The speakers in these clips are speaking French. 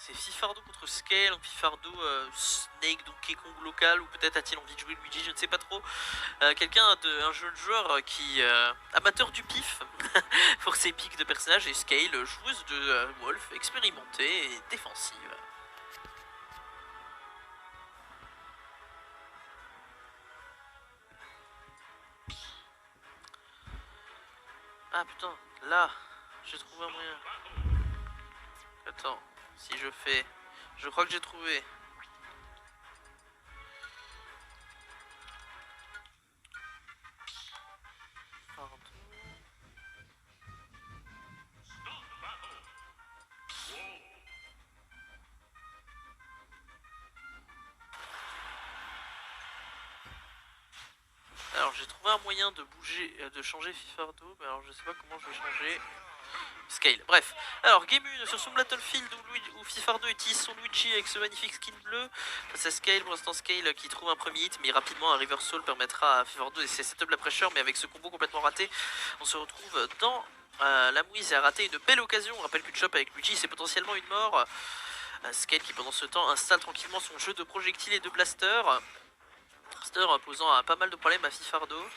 C'est Fifardo contre Scale, donc Fifardo, Snake, Donkey Kong local, ou peut-être a-t-il envie de jouer Luigi, je ne sais pas trop. Un jeune joueur qui amateur du pif pour ses pics de personnages, et Scale, joueuse de Wolf, expérimentée et défensive. Ah putain, là, j'ai trouvé un moyen. Attends, si je fais... Je crois que j'ai trouvé. Pardon. Alors j'ai trouvé un moyen de bouger, de changer Fifardo, mais alors je sais pas comment je vais changer. Scale, bref. Alors Game 1 sur son Battlefield où Fifardo utilise son Luigi avec ce magnifique skin bleu. Face à Scale, pour l'instant Scale qui trouve un premier hit, mais rapidement un Reversal permettra à Fifardo d'essayer de setup la pressure, mais avec ce combo complètement raté, on se retrouve dans la mouise et a raté une belle occasion. On rappelle qu'une chop avec Luigi c'est potentiellement une mort. Scale qui pendant ce temps installe tranquillement son jeu de projectiles et de blaster. Posant pas mal de problèmes à Fifardo.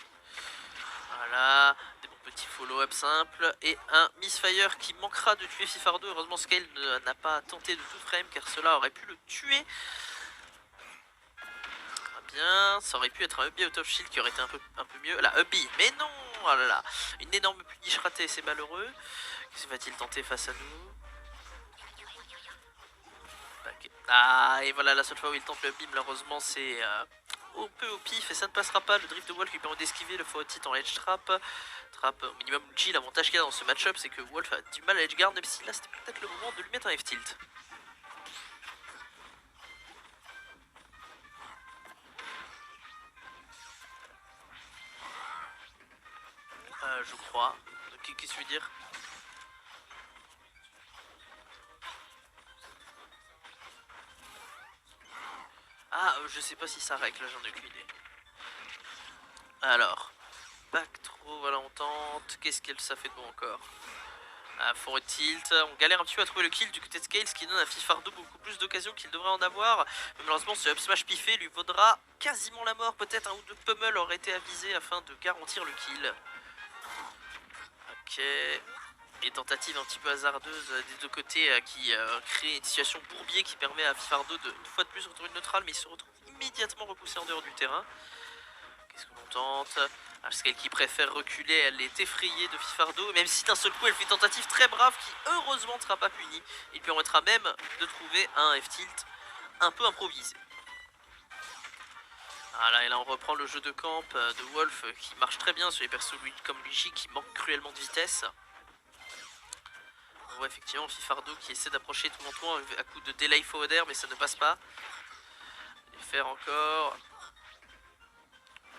Voilà, des bons petits follow-up simples et un misfire qui manquera de tuer Fifardo. Heureusement Scale n'a pas tenté de tout frame car cela aurait pu le tuer. Très bien, ça aurait pu être un Up B out of shield qui aurait été un peu mieux. Là, Up B, mais non, oh là là, une énorme punish ratée, c'est malheureux. Qu'est-ce que va-t-il tenter face à nous? Okay. Ah, et voilà, la seule fois où il tente le B, malheureusement, c'est un peu au pif et ça ne passera pas. Le drift de Wolf lui permet d'esquiver le faux hit en edge trap. Au minimum G, l'avantage qu'il y a dans ce match-up, c'est que Wolf a du mal à edge guard, même si là c'était peut-être le moment de lui mettre un F-tilt. Je crois. Qu'est-ce que tu veux dire? Ah, je sais pas si ça règle, là j'en ai aucune idée. Alors, back trop, voilà, on tente. Qu'est-ce qu'elle ça fait de bon encore? Forward tilt, on galère un petit peu à trouver le kill du côté de Scale, ce qui donne à Fifardo beaucoup plus d'occasions qu'il devrait en avoir. Mais malheureusement, ce up smash piffé lui vaudra quasiment la mort. Peut-être un ou deux pummels auraient été avisés afin de garantir le kill. Ok. Et tentative un petit peu hasardeuse des deux côtés qui crée une situation bourbier qui permet à Fifardo de, une fois de plus, retrouver le neutral, mais il se retrouve immédiatement repoussé en dehors du terrain. Qu'est-ce que l'on tente? Scale qui préfère reculer, elle est effrayée de Fifardo, même si d'un seul coup elle fait une tentative très brave qui heureusement ne sera pas punie. Il permettra même de trouver un F-tilt un peu improvisé. Voilà, et là on reprend le jeu de camp de Wolf qui marche très bien sur les persos comme Luigi qui manque cruellement de vitesse. On voit effectivement Fifardo qui essaie d'approcher tout lentement à coup de delay forward air, mais ça ne passe pas. Et faire encore...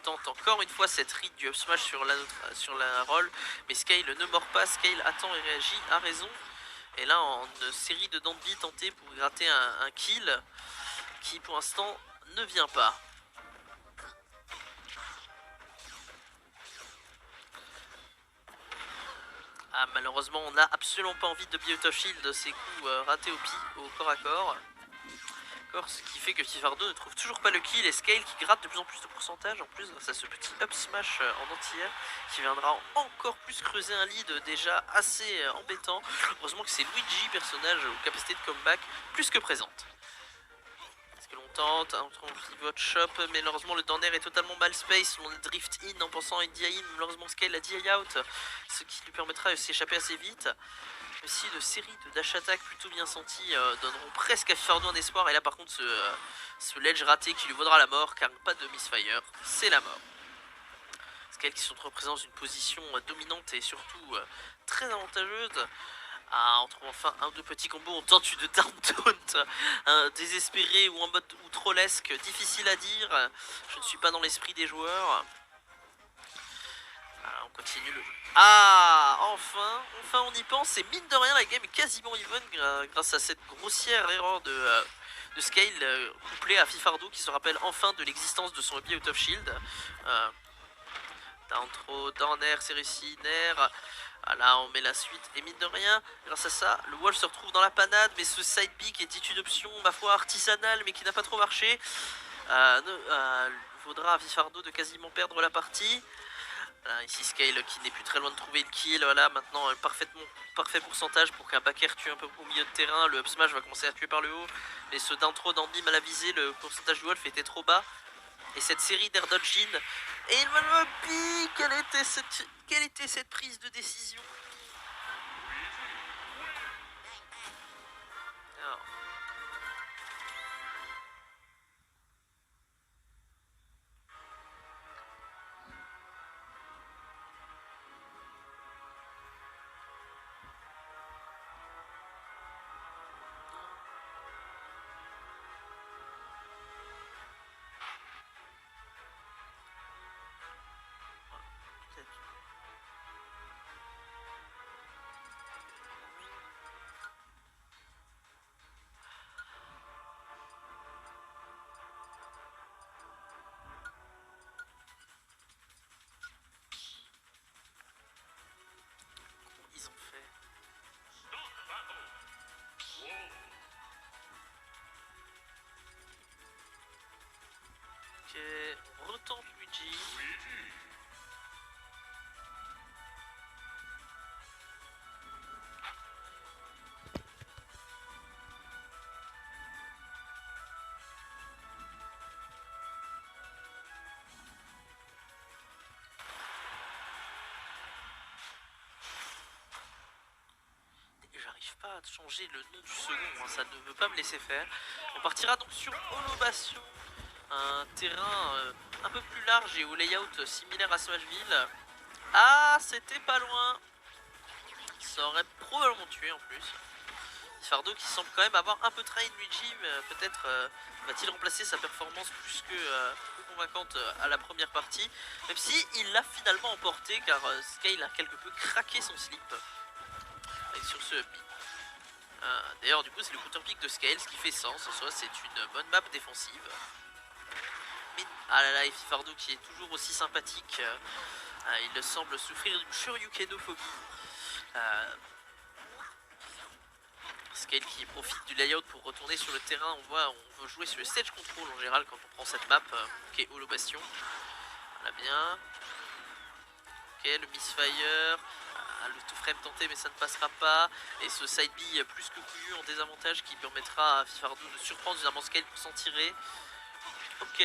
Tente encore une fois cette read du up smash sur la roll, mais Scale ne mord pas, Scale attend et réagit, a raison. Et là en une série de Dandy tenté pour gratter un kill qui pour l'instant ne vient pas. Ah, malheureusement on n'a absolument pas envie de be out of shield ces coups ratés au corps à corps. Ce qui fait que Fifardo ne trouve toujours pas le kill et Scale qui gratte de plus en plus de pourcentage en plus grâce à ce petit up smash en anti-air qui viendra encore plus creuser un lead déjà assez embêtant. Heureusement que c'est Luigi, personnage aux capacités de comeback plus que présente. Est-ce que l'on tente? On pivot shop, mais malheureusement le down air est totalement mal space. On drift in en pensant à une DI in, malheureusement Scale a DI out, ce qui lui permettra de s'échapper assez vite. Mais si de séries de dash attack plutôt bien senties donneront presque à Fifardo un espoir. Et là par contre ce ledge raté qui lui vaudra la mort car pas de misfire, c'est la mort. Scale qui sont représents dans une position dominante et surtout très avantageuse. On trouve enfin un ou deux petits combos, on tente une down taunt désespéré ou en mode ou trollesque, difficile à dire. Je ne suis pas dans l'esprit des joueurs. Voilà, on continue le jeu. Enfin on y pense, et mine de rien la game est quasiment even grâce à cette grossière erreur de Scale couplée à Fifardo qui se rappelle enfin de l'existence de son up out of shield. Down throw, down air, c'est réussi, nair. Voilà, on met la suite. Et mine de rien, grâce à ça, le Wolf se retrouve dans la panade. Mais ce side B qui était une option, ma foi, artisanale, mais qui n'a pas trop marché, vaudra à Vifardo de quasiment perdre la partie. Voilà, ici Scale qui n'est plus très loin de trouver le kill. Voilà, maintenant parfait pourcentage pour qu'un backer tue un peu au milieu de terrain. Le up smash va commencer à tuer par le haut. Mais ce d'intro d'Andy mal avisé, le pourcentage du Wolf était trop bas. Et cette série d'air dodging. Et il me le pique. Quelle était cette prise de décision? Alors. Ils ont fait. Ok, on retente Luigi. J'arrive pas à changer le nom du second, hein, ça ne veut pas me laisser faire. On partira donc sur Holobation, un terrain un peu plus large et au layout similaire à Smashville. Ah, c'était pas loin. Ça aurait probablement tué en plus. Fardo qui semble quand même avoir un peu trahi Luigi, peut-être va-t-il remplacer sa performance plus que convaincante à la première partie, même si il l'a finalement emporté car Scale a quelque peu craqué son slip et sur ce pic. D'ailleurs du coup c'est le counter pick de Scale, ce qui fait sens, en soi c'est une bonne map défensive. Mais ah là là, et Fardo qui est toujours aussi sympathique, il semble souffrir d'une shoryukenophobie. Scale qui profite du layout pour retourner sur le terrain. On veut jouer sur le stage control en général quand on prend cette map qui est Holobation. Voilà bien. Ok, le misfire. Le frame tenté mais ça ne passera pas. Et ce side B plus que couillu en désavantage qui permettra à Fifardo de surprendre suffisamment Scale pour s'en tirer. Ok,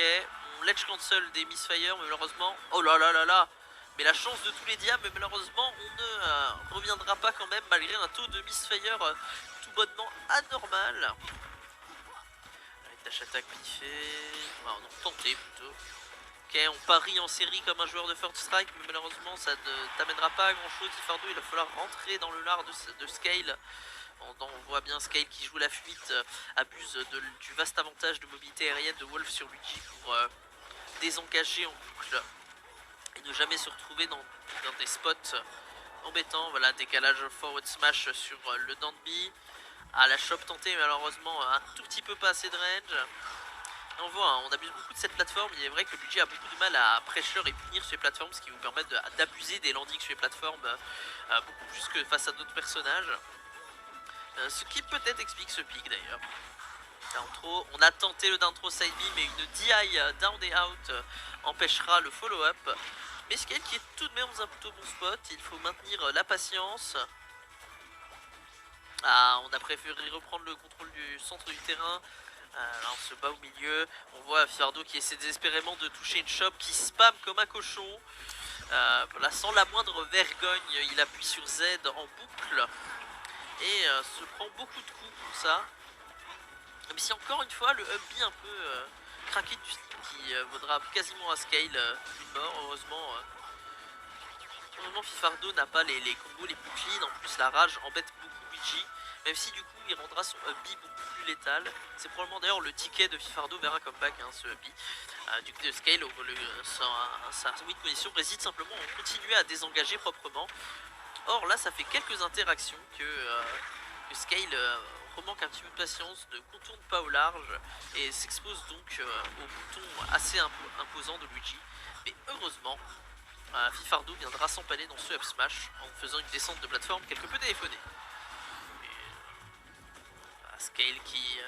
on ledge cancel des misfire mais malheureusement. Oh là là là là. Mais la chance de tous les diables, mais malheureusement on ne reviendra pas quand même malgré un taux de misfire tout bonnement anormal. Allez, dash attack vite fait. Ouais, on a tenté plutôt. Ok, on parie en série comme un joueur de Third Strike, mais malheureusement ça ne t'amènera pas à grand chose. Fardo, il va falloir rentrer dans le lard de Scale. On voit bien Scale qui joue la fuite, abuse du vaste avantage de mobilité aérienne de Wolf sur Luigi pour désengager en boucle et ne jamais se retrouver dans des spots embêtants. Voilà, décalage forward smash sur le Danby. Ah, la shop tentée, malheureusement un tout petit peu pas assez de range. On voit, hein, on abuse beaucoup de cette plateforme. Il est vrai que Luigi a beaucoup de mal à pressure et punir sur les plateformes, ce qui vous permet d'abuser des landings sur les plateformes beaucoup plus que face à d'autres personnages. Ce qui peut-être explique ce pic d'ailleurs. On a tenté le d'intro side B, mais une DI down et out empêchera le follow-up. Mais Scale qui est tout de même dans un plutôt bon spot, il faut maintenir la patience. Ah, on a préféré reprendre le contrôle du centre du terrain. Là on se bat au milieu, on voit Fiardo qui essaie désespérément de toucher une shop qui spam comme un cochon. Là sans la moindre vergogne, il appuie sur Z en boucle et se prend beaucoup de coups pour ça. Même si encore une fois le up B un peu craqué du slip qui vaudra quasiment à Scale une mort. Heureusement Fifardo n'a pas les combos les plus clean, en plus la rage embête beaucoup Luigi. Même si du coup il rendra son up B beaucoup plus létal. C'est probablement d'ailleurs le ticket de Fifardo vers un comeback, hein, ce up B. Du coup de Scale, sa weak position réside simplement en continuer à désengager proprement. Or là ça fait quelques interactions que Scale remanque un petit peu de patience, ne contourne pas au large et s'expose donc au bouton assez imposant de Luigi. Mais heureusement, Fifardo viendra s'empaler dans ce up smash en faisant une descente de plateforme quelque peu téléphonée. Scale qui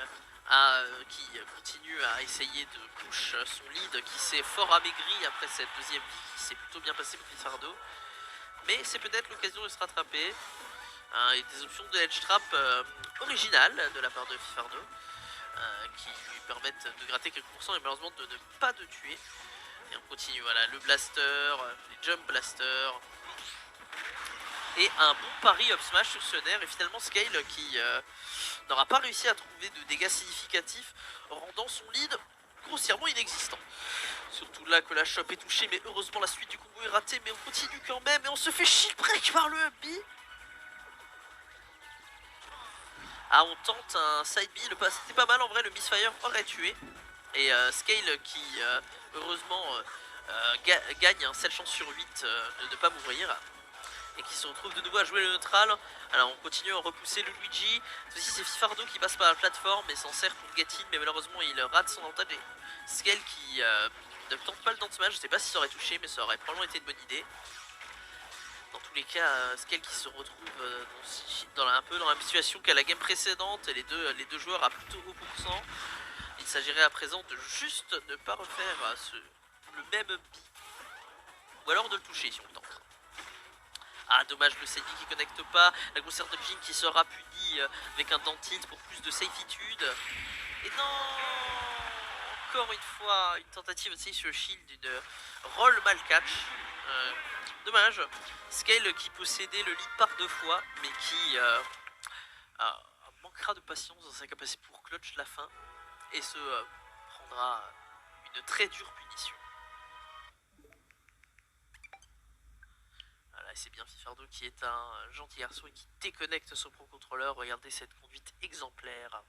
continue à essayer de push son lead, qui s'est fort amaigri après cette deuxième vie qui s'est plutôt bien passée pour Fifardo. Mais c'est peut-être l'occasion de se rattraper. Et des options de edge trap originales de la part de Fifardo qui lui permettent de gratter quelques pourcents et malheureusement de ne pas de tuer. Et on continue, voilà, le blaster, les jump blasters. Et un bon pari up smash sur ce nerf et finalement Scale qui n'aura pas réussi à trouver de dégâts significatifs, rendant son lead grossièrement inexistant. Surtout là que la shop est touchée, mais heureusement la suite du combo est ratée, mais on continue quand même et on se fait shield break par le up B. Ah, on tente un side B, c'était pas mal en vrai, le misfire aurait tué. Et Scale qui heureusement gagne 7 chances sur 8 de ne pas mourir. Et qui se retrouve de nouveau à jouer le neutral. Alors on continue à repousser le Luigi. Ceci c'est Fifardo qui passe par la plateforme et s'en sert pour get in, mais malheureusement il rate son avantage. Et Scale qui ne tente pas le down smash, je sais pas si ça aurait touché, mais ça aurait probablement été une bonne idée. Dans tous les cas, Scale qui se retrouve un peu dans la même situation qu'à la game précédente, et les deux joueurs à plutôt haut pourcent. Il s'agirait à présent de juste ne pas refaire le même beat. Ou alors de le toucher si on le tente. Ah dommage, le Sadie qui connecte pas, la grossière de Jin qui sera punie avec un down tilt pour plus de safitude. Et non, encore une fois, une tentative aussi sur le shield d'une roll mal catch. Dommage, Scale qui possédait le lead par 2 fois, mais qui manquera de patience dans sa capacité pour clutch la fin et se prendra une très dure punition. Voilà, c'est bien Fifardo qui est un gentil garçon et qui déconnecte son pro contrôleur. Regardez cette conduite exemplaire.